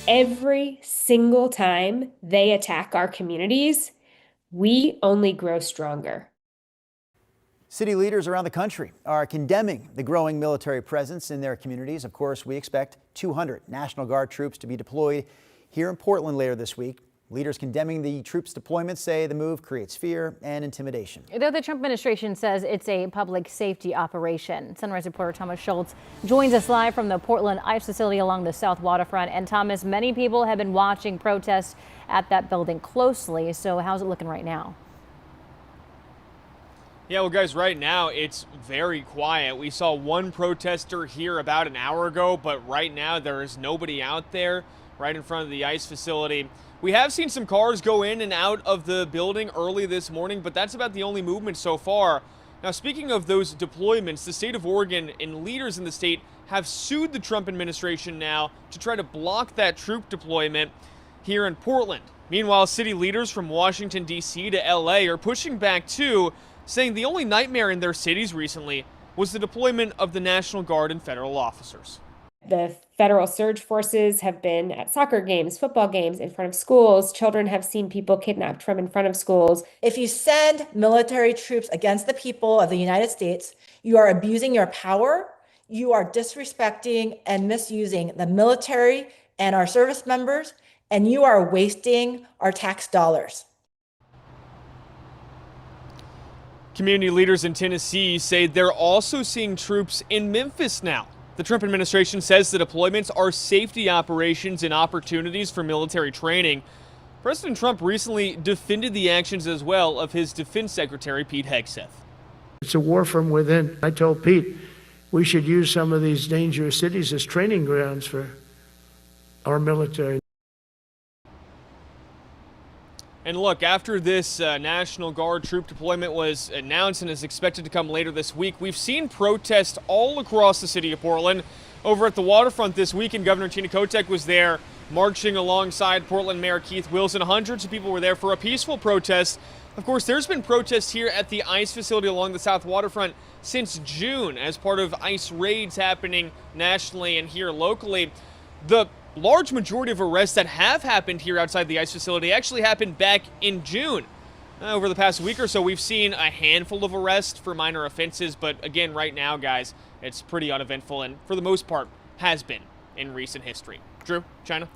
every single time they attack our communities, we only grow stronger. City leaders around the country are condemning the growing military presence in their communities. Of course, we expect 200 National Guard troops to be deployed here in Portland later this week. Leaders condemning the troops' deployment say the move creates fear and intimidation. Though the Trump administration says it's a public safety operation. Sunrise reporter Thomas Schultz joins us live from the Portland ICE facility along the south waterfront. And Thomas, many people have been watching protests at that building closely. So how's it looking right now? Yeah, well, guys, right now it's very quiet. We saw one protester here about an hour ago, but right now there is nobody out there right in front of the ICE facility. We have seen some cars go in and out of the building early this morning, but that's about the only movement so far. Now, speaking of those deployments, the state of Oregon and leaders in the state have sued the Trump administration now to try to block that troop deployment here in Portland. Meanwhile, city leaders from Washington, D.C. to L.A. are pushing back too, saying the only nightmare in their cities recently was the deployment of the National Guard and federal officers. The federal surge forces have been at soccer games, football games, in front of schools. Children have seen people kidnapped from in front of schools. If you send military troops against the people of the United States, you are abusing your power, you are disrespecting and misusing the military and our service members, and you are wasting our tax dollars. Community leaders in Tennessee say they're also seeing troops in Memphis now. The Trump administration says the deployments are safety operations and opportunities for military training. President Trump recently defended the actions as well of his defense secretary, Pete Hegseth. It's a war from within. I told Pete we should use some of these dangerous cities as training grounds for our military. And look, after this National Guard troop deployment was announced and is expected to come later this week, we've seen protests all across the city of Portland. Over at the waterfront this weekend, Governor Tina Kotek was there marching alongside Portland Mayor Keith Wilson. Hundreds of people were there for a peaceful protest. Of course, there's been protests here at the ICE facility along the south waterfront since June as part of ICE raids happening nationally and here locally. The large majority of arrests that have happened here outside the ICE facility actually happened back in June. Over the past week or so, we've seen a handful of arrests for minor offenses, but again, right now, guys, it's pretty uneventful and for the most part has been in recent history. Drew, China?